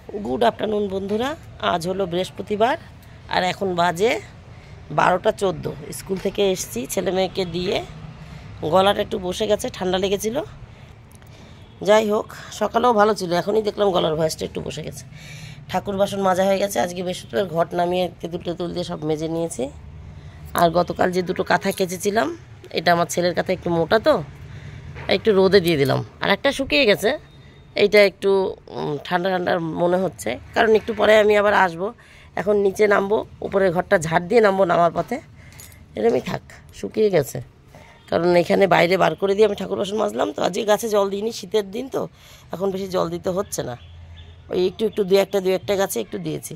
Good afternoon बंधुरा आज hello बृहस्पतिवार और एखन बाजे 12टा 14 स्कूल থেকে এসেছি ছেলে মেয়েকে দিয়ে গলাটা একটু বসে গেছে ঠান্ডা লেগেছিল যাই হোক সকালেও ভালো ছিল এখনই দেখলাম গলার ভয়েসটা একটু বসে গেছে ঠাকুর বাসন মাজা হয়ে গেছে আজকে বৃহস্পতিবার ঘট নামিয়ে তেঁতুল টেতুল দিয়ে সব মেজে নিয়েছি আর গতকাল যে দুটো কাঁথা কেচেছিলাম এটা আমার ছেলের কাঁথা একটু মোটা তো একটু রোদে দিয়ে দিলাম আর একটা শুকিয়ে গেছে এইটা একটু ঠান্ডা ঠান্ডা মনে হচ্ছে কারণ একটু পরে আমি আবার আসব এখন নিচে নামবো উপরের ঘরটা ঝাড় দিয়ে নামবো নামার পথে এরকমই থাক শুকিয়ে গেছে কারণ এখানে বাইরে বার করে দিয়ে আমি ঠাকুর বাসন মাজলাম তো আজকে গাছে জল দিইনি শীতের দিন তো এখন বেশি জল দিতে হচ্ছে না ওই একটু একটু দু একটা গাছে একটু দিয়েছি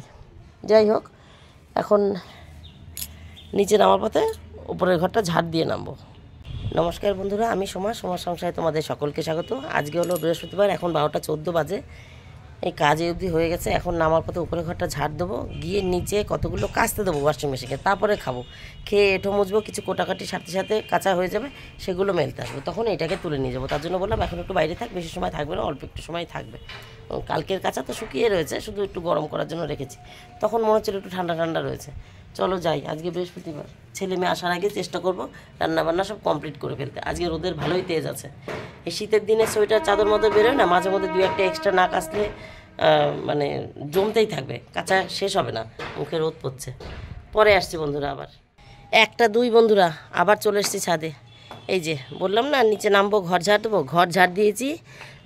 যাই হোক এখন নিচে নামার পথে উপরের ঘরটা ঝাড় দিয়ে নামবো नमस्कार बंधुरा आमी सोमा सोमार संसारे तोमादेर सकलके स्वागत आज के हलो बृहस्पतिवार एखन 12टा 14 बाजे এই কাজে অবধি হয়ে গেছে এখন নামার পথে উপরে ঘরটা ঝাড় দেবো গিয়ে নিচে কতগুলো কাচতে দেবো ওয়াশিং মেশিনে তারপরে খাবো খেয়ে এঁঠো মুছবো কিছু কোটাকাটি সাথে সাথে কাঁচা হয়ে যাবে সেগুলো মেলতে আসবে তখন এটাকে তুলে নিয়ে যাবো তার জন্য বললাম এখন একটু বাইরে থাক বেশি সময় থাকবে না অল্প একটু সময় থাকবে কালকের কাঁচা তো শুকিয়ে রয়েছে শুধু একটু গরম করার জন্য রেখেছি তখন মনে হচ্ছিল একটু ঠান্ডা ঠান্ডা রয়েছে চলো যাই আজকে বৃহস্পতিবার ছেলে মেয়ে আসার আগে চেষ্টা করবো রান্নাবান্না সব কমপ্লিট করে ফেলতে আজকে রোদের ভালোই তেজ আছে এই শীতের দিনে সোয়েটার চাদর মধ্যে বেরোয় না মাঝে মধ্যে 2-1টা এক্সট্রা না কাচলে মানে জমতেই থাকবে কাঁচা শেষ হবে না মুখে রোদ পড়ছে পরে আসছি বন্ধুরা আবার 1টা 2 বন্ধুরা আবার চলে এসেছি ছাদে এই যে বললাম না নিচে নামবো ঘর ঝাড় দেবো ঘর ঝাড় দিয়েছি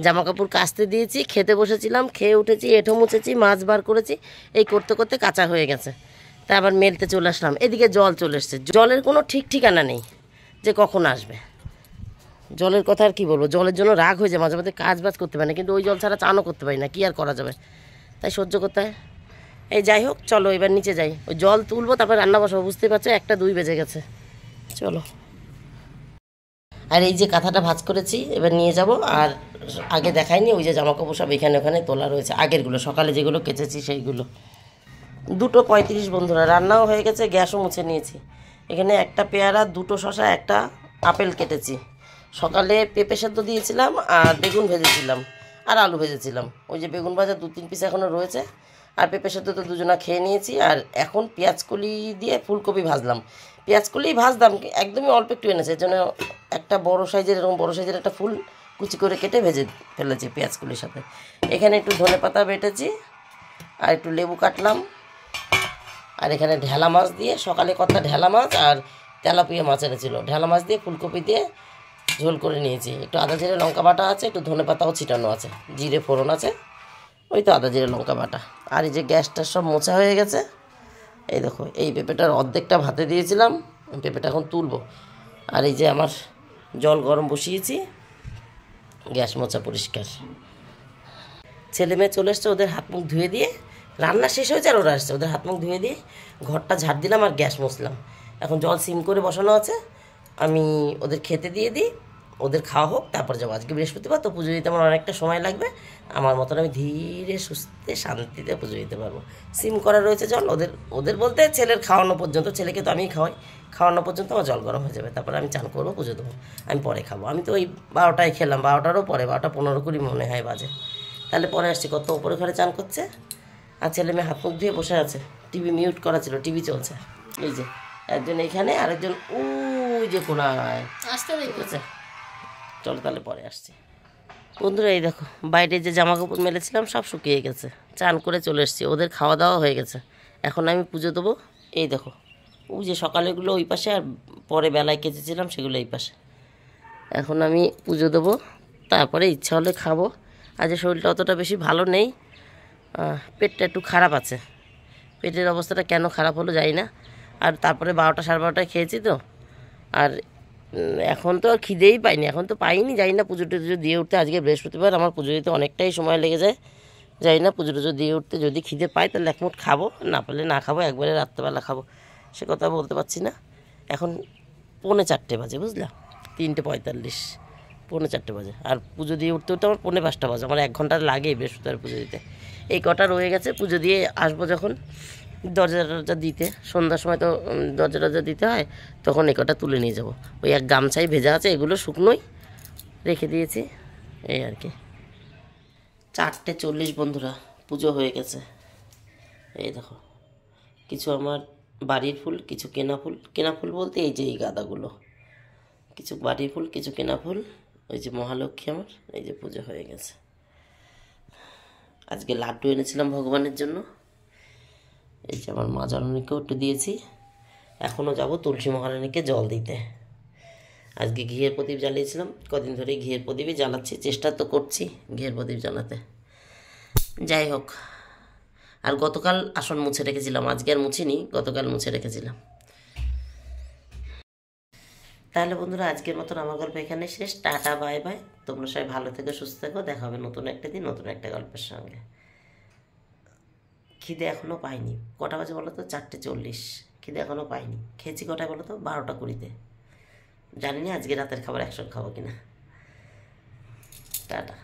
জামা কাপড় কাচতে দিয়েছি খেতে বসেছিলাম খেয়ে উঠেছি এঁঠো মুছেছি মাছ বার করেছি এই করতে করতে কাঁচা হয়ে গেছে তাই আবার মেলতে চলে আসলাম এদিকে জল চলে এসছে জলের কোনো ঠিক ঠিকানা নেই যে কখন আসবে জলের কথা আর কী বলবো জলের জন্য রাগ হয়ে যায় মাঝে মাঝে কাজ বাজ করতে পারি না কিন্তু ওই জল ছাড়া চানও করতে পারি না কী আর করা যাবে তাই সহ্য করতে হয় এই যাই হোক চলো এবার নিচে যাই ওই জল তুলবো তারপর রান্না বসাবো বুঝতেই পারছো 1টা 2 বেজে গেছে চলো আর এই যে কাঁথাটা ভাঁজ করেছি এবার নিয়ে যাব আর আগে দেখাইনি ওই যে জামাকাপড় সব এখানে ওখানে তোলা রয়েছে আগেরগুলো সকালে যেগুলো কেচেছি সেইগুলো 2:35 বন্ধুরা রান্নাও হয়ে গেছে গ্যাসও মুছে নিয়েছি এখানে একটা পেয়ারা 2টো শসা একটা আপেল কেটেছি সকালে পেঁপে সেদ্ধ দিয়েছিলাম আর বেগুন ভেজেছিলাম আর আলু ভেজেছিলাম ওই যে বেগুন ভাজা 2-3 পিস এখনও রয়েছে আর পেঁপে সেদ্ধ তো দুজনা খেয়ে নিয়েছি আর এখন পেঁয়াজকলি দিয়ে ফুলকপি ভাজলাম পেঁয়াজকলি ভাজলাম একদমই অল্প একটু এনেছে এর জন্য একটা বড় সাইজের এরকম বড় সাইজের একটা ফুল কুচি করে কেটে ভেজে ফেলেছি পেঁয়াজকলির সাথে এখানে একটু ধনেপাতা বেটেছি আর একটু লেবু কাটলাম আর এখানে ঢেলা মাছ দিয়ে সকালে কটা ঢেলা মাছ আর তেলাপিয়া মাছ এনেছিল ঢেলা মাছ দিয়ে ফুলকপি দিয়ে ঝোল করে নিয়েছি একটু আদা জিরে লঙ্কা বাটা আছে একটু ধনেপাতাও ছিটানো আছে জিরে ফোড়ন আছে ওই তো আদা জিরে লঙ্কা বাটা আর এই যে গ্যাসটা সব মোছা হয়ে গেছে এই দেখো এই পেঁপেটার অর্ধেকটা ভাতে দিয়েছিলাম পেঁপেটা এখন তুলবো আর এই যে আমার জল গরম বসিয়েছি গ্যাস মোছা পরিষ্কার ছেলে মেয়ে চলে এসছে ওদের হাত মুখ ধুয়ে দিয়ে রান্না শেষ হয়েছে আর ওরা আসছে ওদের হাত মুখ ধুয়ে দিয়ে ঘরটা ঝাড় দিলাম আর গ্যাস মুছলাম এখন জল সিম করে বসানো আছে আমি ওদের খেতে দিয়ে দিই ওদের খাওয়া হোক তারপর যাবো আজকে বৃহস্পতিবার তো পুজো দিতে আমার অনেকটা সময় লাগবে আমার মতন আমি ধীরে সুস্থে শান্তিতে পুজো দিতে পারবো সিম করা রয়েছে জল ওদের বলতে ছেলের খাওয়ানো পর্যন্ত ছেলেকে তো আমিই খাওয়াই খাওয়ানো পর্যন্ত আমার জল গরম হয়ে যাবে তারপর আমি চান করবো পুজো দেবো আমি পরে খাবো আমি তো ওই 12টায় খেলাম 12টারও পরে 12:15 মনে হয় বাজে তাহলে পরে আসছি কত উপরে ঘরে চান করছে আর ছেলে মেয়ে হাত মুখ ধুয়ে বসে আছে টিভি মিউট করা ছিল টিভি চলছে এই যে একজন এইখানে আরেকজন ওই যে কোনায় আসতে দেখেছে চলো তাহলে পরে আসছি বন্ধুরা এই দেখো বাইরে যে জামা কাপড় মেলেছিলাম সব শুকিয়ে গেছে চান করে চলে এসেছি ওদের খাওয়া দাওয়া হয়ে গেছে এখন আমি পুজো দেবো এই দেখো ওই যে সকালেগুলো ওই পাশে আর পরে বেলায় কেচেছিলাম সেগুলো এই পাশে এখন আমি পুজো দেবো তারপরে ইচ্ছা হলে খাবো আজ শরীরটা অতটা বেশি ভালো নেই পেটটা একটু খারাপ আছে পেটের অবস্থাটা কেন খারাপ হলো জানি না আর তারপরে 12টা 12:30 খেয়েছি তো আর এখন তো আর খিদেই পাইনি এখন তো পাইনি জানি না পুজো টুজো দিয়ে উঠতে আজকে বৃহস্পতিবার আমার পুজো দিতে অনেকটাই সময় লেগে যায় জানি না পুজো টুজো দিয়ে উঠতে যদি খিদে পাই তাহলে এক মুঠ খাবো না পারলে না খাবো একবারে রাত্রেবেলা খাবো সে কথা বলতে পারছি না এখন 4:45 বাজে বুঝলা 3:45 4:45 বাজে আর পুজো দিয়ে উঠতে উঠতে আমার 4:45 বাজে আমার 1 ঘন্টা লাগে বৃহস্পতিবার পুজো দিতে এই কটা রয়ে গেছে পুজো দিয়ে আসবো যখন দরজা টরজা দিতে সন্ধ্যার সময় তো দরজা টরজা দিতে হয় তখন এই কটা তুলে নিয়ে যাবো ওই এক গামছাই ভেজা আছে এগুলো শুকনোই রেখে দিয়েছি এই আর কি 4:40 বন্ধুরা পুজো হয়ে গেছে। এই দেখো, কিছু আমার বাড়ির ফুল, কিছু কেনা ফুল। কেনা ফুল বলতে এই যে এই গাঁদাগুলো, কিছু বাড়ির ফুল, কিছু কেনা ফুল। ওই যে মহালক্ষ্মী আমার, এই যে পুজো হয়ে গেছে। আজকে লাড্ডু এনেছিলাম ভগবানের জন্য। এই যে আমার মা জননীকেও একটু দিয়েছি। এখনও যাব তুলসী মহারানীকে জল দিতে। আজকে ঘিয়ের প্রদীপ জ্বালিয়েছিলাম, কদিন ধরে ঘিয়ের প্রদীপই জ্বালাচ্ছি, চেষ্টা তো করছি ঘিয়ের প্রদীপ জ্বালাতে। যাই হোক, আর গতকাল আসন মুছে রেখেছিলাম, আজকে আর মুছিনি, গতকাল মুছে রেখেছিলাম। তাহলে বন্ধুরা, আজকের মতন আমার গল্প এখানে শেষ। Tata, bye bye. তোমরা সবাই ভালো থেকো, সুস্থ থেকো। দেখা হবে নতুন একটা দিন, নতুন একটা গল্পের সঙ্গে। খিদে এখনও পাইনি। কটা বাজে বলো তো? 4:40। খিদে এখনও পাইনি। খেয়েছি কটায় বলো তো? 12টা 20-তে। জানি না আজকে রাতের খাবার একসঙ্গে খাবো কিনা। টাটা।